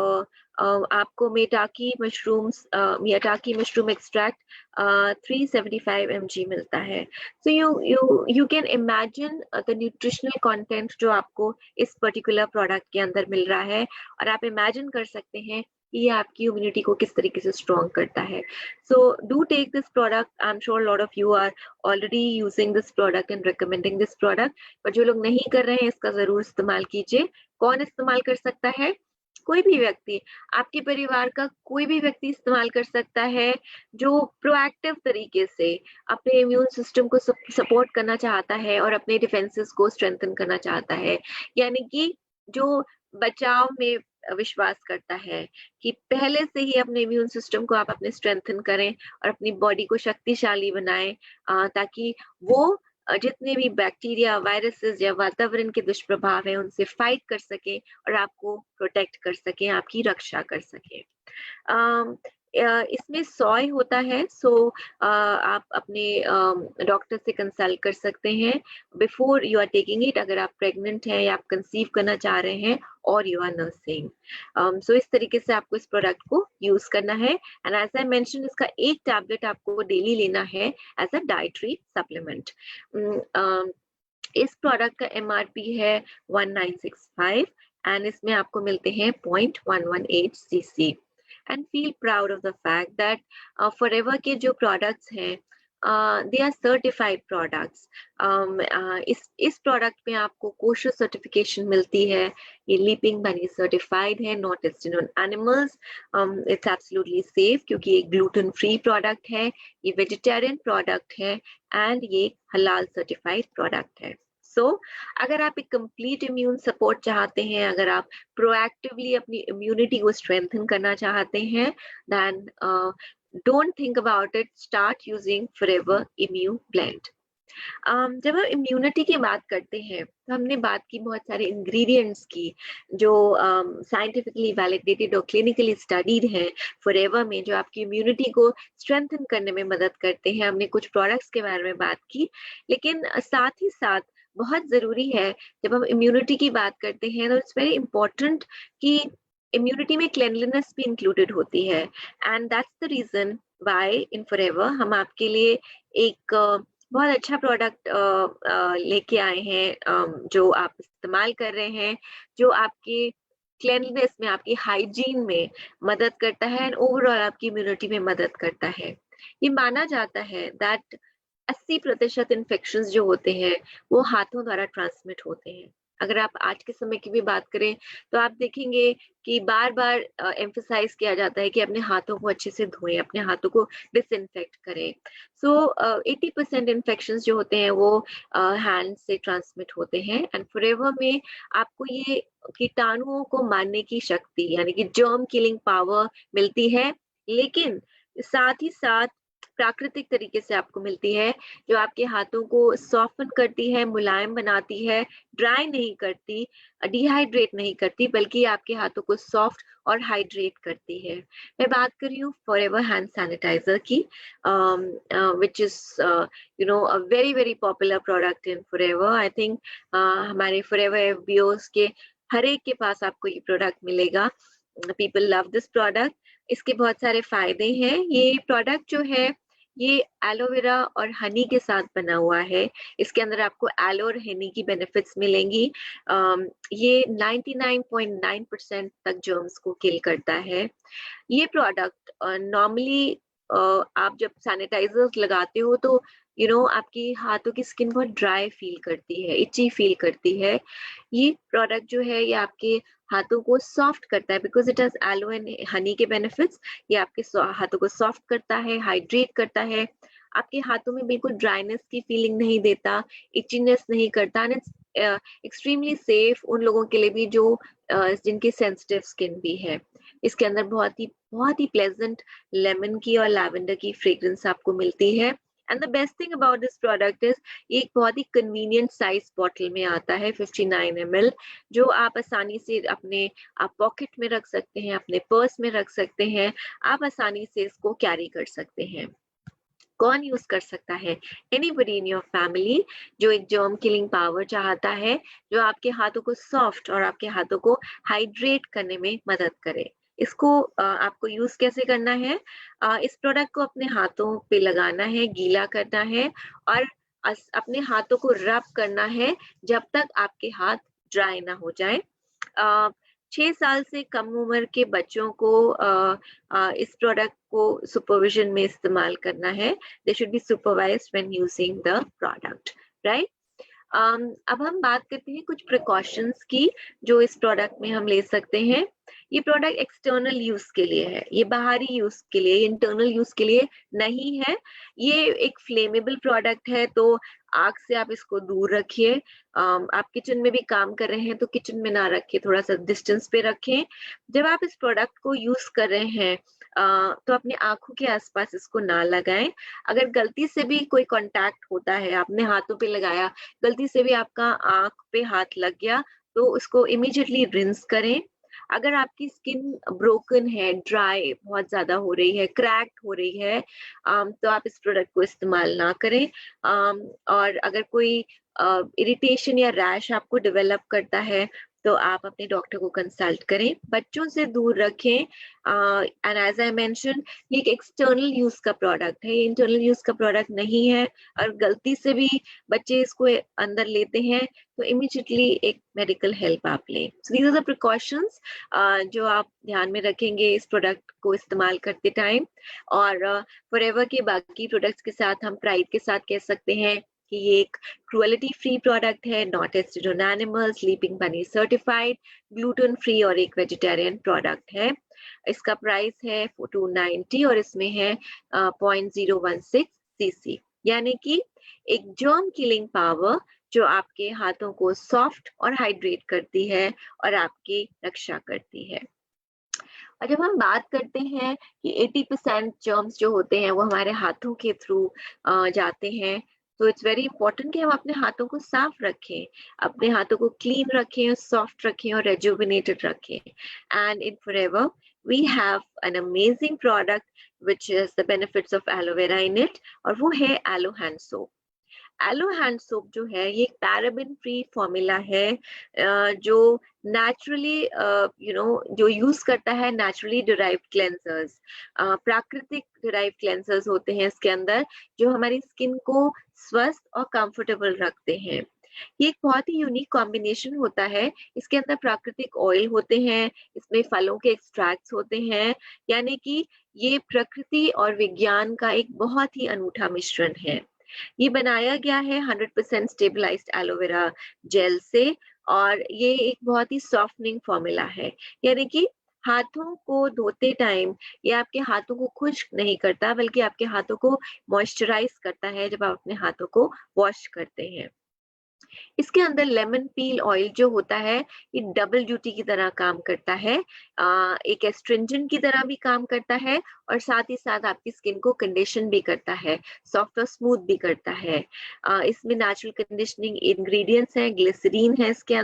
Speaker 1: आपको Maitake मशरूम एक्सट्रैक्ट 375 mg मिलता है। So you can imagine the nutritional content जो आपको इस पर्टिकुलर प्रोडक्ट के अंदर मिल रहा है और आप इमेजिन कर सकते हैं कि ये आपकी इम्यूनिटी को किस तरीके से स्ट्रॉन्ग करता है। So do take this product. I'm sure a lot of you are already using this product and recommending this product. पर जो लोग नहीं कर रहे हैं, इसका जरूर इस्तेमाल कीजिए। कौन इस्तेमाल कर सकता है? कोई भी व्यक्ति, आपके परिवार का कोई भी व्यक्ति इस्तेमाल कर सकता है जो प्रोएक्टिव तरीके से अपने इम्यून सिस्टम को सपोर्ट करना चाहता है और अपने डिफेंसेस को स्ट्रेंथन करना चाहता है। यानी कि जो बचाव में विश्वास करता है कि पहले से ही अपने इम्यून सिस्टम को आप अपने स्ट्रेंथन करें और अपनी बॉडी को शक्तिशाली बनाएं ताकि वो जितने भी बैक्टीरिया, वायरसेस या वातावरण के दुष्प्रभाव हैं उनसे फाइट कर सके और आपको प्रोटेक्ट कर सके, आपकी रक्षा कर सके। इसमें सोय होता है, सो आप अपने डॉक्टर से कंसल्ट कर सकते हैं before you are taking it, अगर आप प्रेग्नेंट हैं या आप कंसीव करना चाह रहे हैं और यू आर नर्सिंग। सो इस तरीके से आपको इस प्रोडक्ट को यूज करना है एंड एज आई मेंशन, इसका एक टैबलेट आपको डेली लेना है एज अ डाइटरी सप्लीमेंट। इस प्रोडक्ट का MRP है 1965 एंड इसमें आपको मिलते हैं 0.118 cc and feel proud of the fact that forever के जो products हैं they are certified products. इस product में आपको kosher certification मिलती है, ये Leaping Bunny certified है, not tested on animals. It's absolutely safe क्योंकि ये gluten free product है, ये vegetarian product है and ये halal certified product है। So, अगर आप एक कंप्लीट इम्यून सपोर्ट चाहते हैं, अगर आप प्रोएक्टिवली अपनी इम्यूनिटी को स्ट्रेंथन करना चाहते हैं, then don't think about it, start using Forever Immublend. जब हम इम्यूनिटी की बात करते हैं तो हमने बात की बहुत सारे इंग्रेडिएंट्स की जो साइंटिफिकली वैलिडेटेड और क्लिनिकली स्टडीड हैं फॉरएवर में, जो आपकी इम्यूनिटी को स्ट्रेंथन करने में मदद करते हैं। हमने कुछ प्रोडक्ट्स के बारे में बात की, लेकिन साथ ही साथ बहुत जरूरी है जब हम इम्यूनिटी की बात करते हैं तो इट्स वेरी इंपॉर्टेंट कि इम्यूनिटी में क्लेanलीनेस भी इंक्लूडेड होती है and that's the reason why in Forever हम आपके लिए एक बहुत अच्छा प्रोडक्ट लेके आए हैं जो आप इस्तेमाल कर रहे हैं, जो आपके क्लेanलीनेस में, आपकी हाइजीन में मदद करता है एंड ओवरऑल आपकी इम्यूनिटी में मदद करता है। ये माना जाता है दैट 80% इन्फेक्शंस जो होते हैं वो हाथों द्वारा ट्रांसमिट होते हैं। अगर आप आज के समय की भी बात करें तो आप देखेंगे कि बार बार एम्फसाइज किया जाता है कि अपने हाथों को अच्छे से धोएं, अपने हाथों को डिसइंफेक्ट करें। सो 80% इन्फेक्शंस जो होते हैं वो हैंड से ट्रांसमिट होते हैं एंड फॉरएवर में आपको ये कीटाणुओं को मारने की शक्ति यानी कि जर्म किलिंग पावर मिलती है, लेकिन साथ ही साथ प्राकृतिक तरीके से आपको मिलती है, जो आपके हाथों को सॉफ्टन करती है, मुलायम बनाती है, ड्राई नहीं करती, डिहाइड्रेट नहीं करती, बल्कि आपके हाथों को सॉफ्ट और हाइड्रेट करती है। मैं बात कर रही हूँ फॉरएवर हैंड सैनिटाइजर की, which is a very popular product in forever. I think हमारे फॉरएवर एफबीओस के हर एक के पास आपको ये प्रोडक्ट मिलेगा। People love this product. इसके बहुत सारे फायदे हैं। ये प्रोडक्ट जो है ये एलोवेरा और हनी के साथ बना हुआ है। इसके अंदर आपको एलो और हनी की बेनिफिट्स मिलेंगी। ये 99.9% तक जर्म्स को किल करता है। ये प्रोडक्ट नॉर्मली आप जब सैनिटाइजर्स लगाते हो तो आपके हाथों की स्किन बहुत ड्राई फील करती है, इची फील करती है। ये प्रोडक्ट जो है ये आपके हाथों को सॉफ्ट करता है, because it has aloe and honey के बेनिफिट्स। ये आपके हाथों को सॉफ्ट करता है, हाइड्रेट करता है, आपके हाथों में बिल्कुल ड्राइनेस की फीलिंग नहीं देता, इचीनेस नहीं करता। एंड इट्स एक्सट्रीमली सेफ उन लोगों के लिए भी जो जिनकी सेंसिटिव स्किन भी है। इसके अंदर बहुत ही प्लेजेंट लेमन की और लैवेंडर की फ्रेग्रेंस आपको मिलती है। And the best thing about this product is ये एक बहुत ही कन्वीनियंट साइज बॉटल में आता है, 59 ml, जो आप आसानी से अपने आप पॉकेट में रख सकते हैं, अपने पर्स में रख सकते हैं, आप आसानी से इसको कैरी कर सकते हैं। कौन यूज कर सकता है? एनीबडी इन योर फैमिली जो एक जर्म किलिंग पावर चाहता है, जो आपके हाथों को सॉफ्ट और आपके हाथों को हाइड्रेट करने में मदद करे। इसको आपको यूज कैसे करना है? इस प्रोडक्ट को अपने हाथों पे लगाना है, गीला करना है और अपने हाथों को रब करना है जब तक आपके हाथ ड्राई ना हो जाए। 6 साल से कम उम्र के बच्चों को इस प्रोडक्ट को सुपरविजन में इस्तेमाल करना है। They should be supervised when using the product, right? अब हम बात करते हैं कुछ प्रिकॉशंस की जो इस प्रोडक्ट में हम ले सकते हैं। ये प्रोडक्ट एक्सटर्नल यूज के लिए है, ये बाहरी यूज के लिए, इंटरनल यूज के लिए नहीं है। ये एक फ्लेमेबल प्रोडक्ट है, तो आग से आप इसको दूर रखिए। आप किचन में भी काम कर रहे हैं तो किचन में ना रखिए, थोड़ा सा डिस्टेंस पे रखें। जब आप इस प्रोडक्ट को यूज कर रहे हैं तो अपनी आंखों के आसपास इसको ना लगाएं। अगर गलती से भी कोई कांटेक्ट होता है, आपने हाथों पे लगाया, गलती से भी आपका आंख पे हाथ लग गया, तो उसको इमीडिएटली रिंस करें। अगर आपकी स्किन ब्रोकन है, ड्राई बहुत ज्यादा हो रही है, क्रैक्ड हो रही है, तो आप इस प्रोडक्ट को इस्तेमाल ना करें। और अगर कोई इरिटेशन या रैश आपको डेवलप करता है तो आप अपने डॉक्टर को कंसल्ट करें। बच्चों से दूर रखें। एंड एज आई मेंशन, ये एक एक्सटर्नल यूज का प्रोडक्ट है, ये इंटरनल यूज का प्रोडक्ट नहीं है। और गलती से भी बच्चे इसको अंदर लेते हैं तो इमीडिएटली एक मेडिकल हेल्प आप लें। So these are the precautions जो आप ध्यान में रखेंगे इस प्रोडक्ट को इस्तेमाल करते टाइम। और फॉरएवर के बाकी प्रोडक्ट्स के साथ हम प्राइड के साथ कह सकते हैं कि ये एक क्रुएलिटी फ्री प्रोडक्ट है, not tested on animals, leaping बनी सर्टिफाइड, ग्लूटेन फ्री और एक वेजिटेरियन प्रोडक्ट है। इसका प्राइस है 290 और इसमें है 0.016 cc, यानी कि एक जर्म किलिंग पावर जो आपके हाथों को सॉफ्ट और हाइड्रेट करती है और आपकी रक्षा करती है। और जब हम बात करते हैं कि 80% जर्म्स जो होते हैं वो हमारे हाथों के थ्रू जाते हैं, तो इट्स वेरी इंपॉर्टेंट कि हम अपने हाथों को साफ रखें, अपने हाथों को क्लीन रखें, सॉफ्ट रखें और रेजुविनेटेड रखें। And in Forever we have an amazing product which is the benefits of aloe vera in it, और वो है aloe hand soap. Aloe hand soap जो है ये एक पैराबेन फ्री फॉर्मूला है, जो नेचुरली जो यूज करता है नेचुरली डिराइव्ड क्लेंजर्स, प्राकृतिक डिराइव्ड क्लेंजर्स होते हैं इसके अंदर, जो हमारी स्किन को स्वस्थ और कंफर्टेबल रखते हैं। ये एक बहुत ही यूनिक कॉम्बिनेशन होता है। इसके अंदर प्राकृतिक ऑयल होते हैं, इसमें फलों के एक्सट्रैक्ट्स होते हैं, यानी कि ये प्रकृति और विज्ञान का एक बहुत ही अनूठा मिश्रण है। ये बनाया गया है 100% स्टेबलाइज्ड एलोवेरा जेल से, और ये एक बहुत ही सॉफ्टनिंग फॉर्मूला है, यानी कि हाथों को धोते टाइम ये आपके हाथों को खुश्क नहीं करता, बल्कि आपके हाथों को मॉइस्चराइज करता है जब आप अपने हाथों को वॉश करते हैं। इसके अंदर लेमन पील ऑयल जो होता है ये डबल ड्यूटी की तरह काम करता है, एक एस्ट्रिंजेंट की तरह भी काम करता है और साथ ही साथ आपकी स्किन को कंडीशन भी करता है, सॉफ्ट और स्मूथ भी करता है। इसमें नेचुरल कंडीशनिंग इंग्रेडिएंट्स हैं, ग्लिसरीन है इसके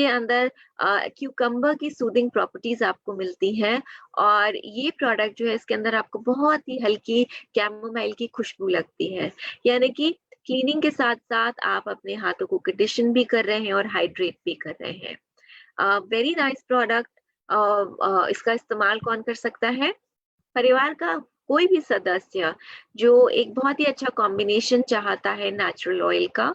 Speaker 1: अंदर क्यूकम्बर की सूदिंग प्रॉपर्टीज आपको मिलती हैं और ये प्रोडक्ट जो है इसके अंदर आपको बहुत ही हल्की कैमोमाइल की खुशबू लगती है, यानी कि क्लीनिंग के साथ साथ आप अपने हाथों को कंडीशन भी कर रहे हैं और हाइड्रेट भी कर रहे हैं। Very nice product. इसका इस्तेमाल कौन कर सकता है? परिवार का कोई भी सदस्य जो एक बहुत ही अच्छा कॉम्बिनेशन चाहता है नेचुरल ऑयल का,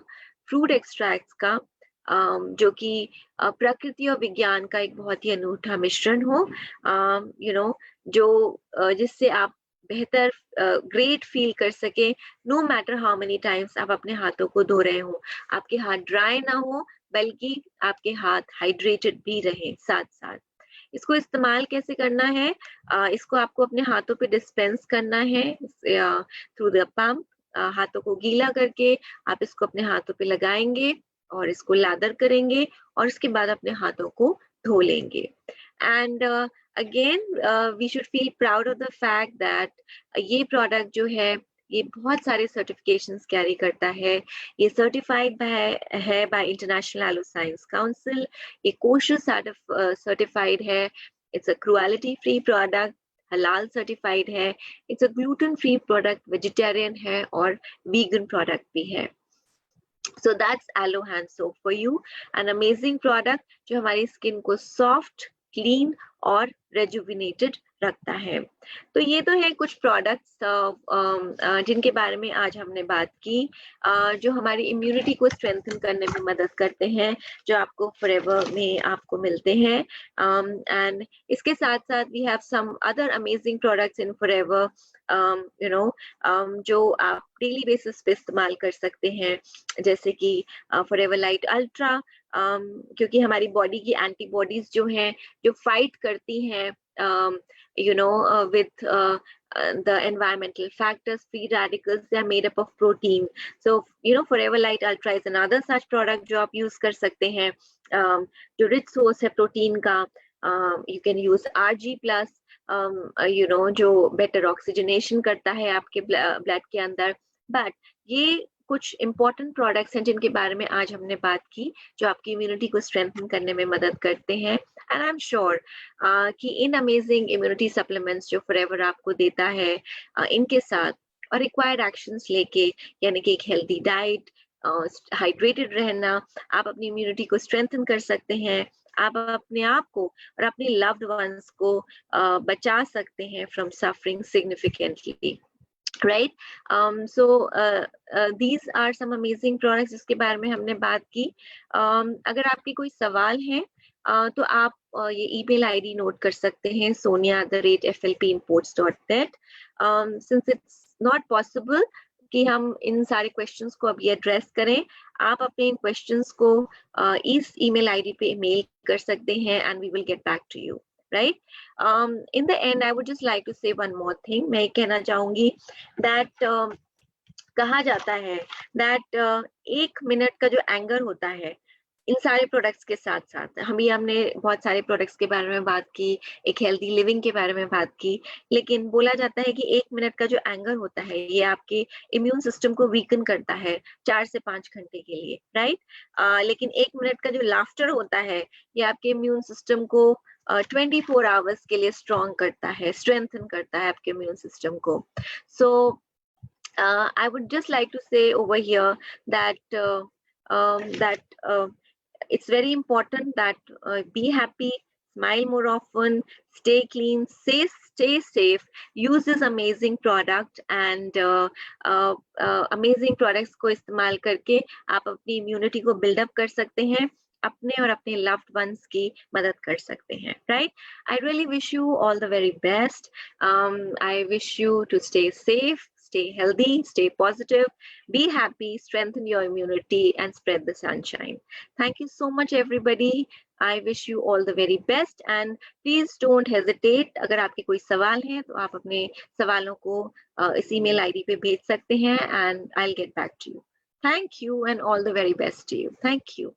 Speaker 1: फ्रूट एक्सट्रैक्ट्स का, जो कि प्रकृति और विज्ञान का एक बहुत ही अनूठा मिश्रण हो, जो जिससे आप बेहतर ग्रेट फील कर सके, no matter how many times आप अपने हाथों को धो रहे हो, आपके हाथ ड्राई ना हो बल्कि आपके हाथ हाइड्रेटेड भी रहे साथ साथ। इसको इस्तेमाल कैसे करना है? इसको आपको अपने हाथों पे डिस्पेंस करना है थ्रू द पंप। हाथों को गीला करके आप इसको अपने हाथों पे लगाएंगे और इसको लादर करेंगे और उसके बाद अपने हाथों को धो लेंगे। And again we should feel proud of the fact that ये प्रोडक्ट जो है ये बहुत सारे सर्टिफिकेशंस कैरी करता है। ये सर्टिफाइड है by International yellow science Council, ये कोशर सर्टिफाइड है, it's a cruelty free product, हलाल सर्टिफाइड है, it's a gluten free product, vegetarian है और वीगन प्रोडक्ट भी है। So that's Aloe Hand Soap for you, an amazing product जो हमारी स्किन को सॉफ्ट, क्लीन और रेजुविनेटेड रखता है। तो ये तो है कुछ प्रोडक्ट्स जिनके बारे में आज हमने बात की, जो हमारी इम्यूनिटी को स्ट्रेंथन करने में मदद करते हैं, जो आपको फॉरएवर में आपको मिलते हैं। एंड इसके साथ साथ we have some other amazing products in Forever, जो आप डेली बेसिस पे इस्तेमाल कर सकते हैं, जैसे कि फॉरएवर लाइट अल्ट्रा, क्योंकि हमारी बॉडी की एंटीबॉडीज जो हैं जो फाइट करती हैं with the environmental factors, free radicals, they are made up of protein. So, Forever Light Ultra is another such product जो आप use कर सकते हैं, जो rich source है प्रोटीन का। You can use RG plus, जो better oxygenation करता है आपके ब्लड के अंदर। बट ये कुछ इंपॉर्टेंट प्रोडक्ट्स हैं जिनके बारे में आज हमने बात की, जो आपकी इम्यूनिटी को स्ट्रेंथन करने में मदद करते हैं। एंड आई एम श्योर कि इन अमेजिंग इम्यूनिटी सप्लीमेंट्स जो फॉरएवर आपको देता है, इनके साथ और रिक्वायर्ड एक्शंस लेके, यानी कि एक हेल्दी डाइट, हाइड्रेटेड रहना, आप अपनी इम्यूनिटी को स्ट्रेंथन कर सकते हैं। आप अपने आप को और अपने लव्ड वंस को बचा सकते हैं from suffering significantly, right? These are some amazing products जिसके बारे में हमने बात की। अगर आपके कोई सवाल हैं तो आप ये ईमेल आईडी नोट कर सकते हैं, sonia@flpimports.net। Since it's not possible कि हम इन सारे क्वेश्चंस को अभी एड्रेस करें, आप अपने इन क्वेश्चंस को इस ईमेल आईडी पे मेल कर सकते हैं and we will get back to you, right? In the end, I would just like to say one more thing. मैं कहना चाहूंगी that कहा जाता है that 1 मिनट का जो एंगर होता है इन सारे प्रोडक्ट्स के साथ साथ, हमने बहुत सारे प्रोडक्ट्स के बारे में बात की, एक हेल्दी लिविंग के बारे में बात की, लेकिन बोला जाता है कि 1 मिनट का जो एंगर होता है ये आपके इम्यून सिस्टम को वीकन करता है 4 से 5 घंटे के लिए, राइट? लेकिन 1 मिनट का जो लाफ्टर होता है ये आपके इम्यून सिस्टम को 24 आवर्स के लिए स्ट्रॉन्ग करता है, स्ट्रेंथन करता है आपके इम्यून सिस्टम को। सो I would just like to say over here that it's very important that be happy, smile more often, stay clean, stay safe, use this amazing product and amazing products को इस्तेमाल करके आप अपनी immunity को build up कर सकते हैं, अपने और अपने loved ones की मदद कर सकते हैं, right? I really wish you all the very best. I wish you to stay safe, stay healthy, stay positive, be happy, strengthen your immunity and spread the sunshine. Thank you so much everybody. I wish you all the very best and please don't hesitate. अगर आपके कोई सवाल हैं तो आप अपने सवालों को इस email ID पे भेज सकते हैं and I'll get back to you. Thank you and all the very best to you. Thank you.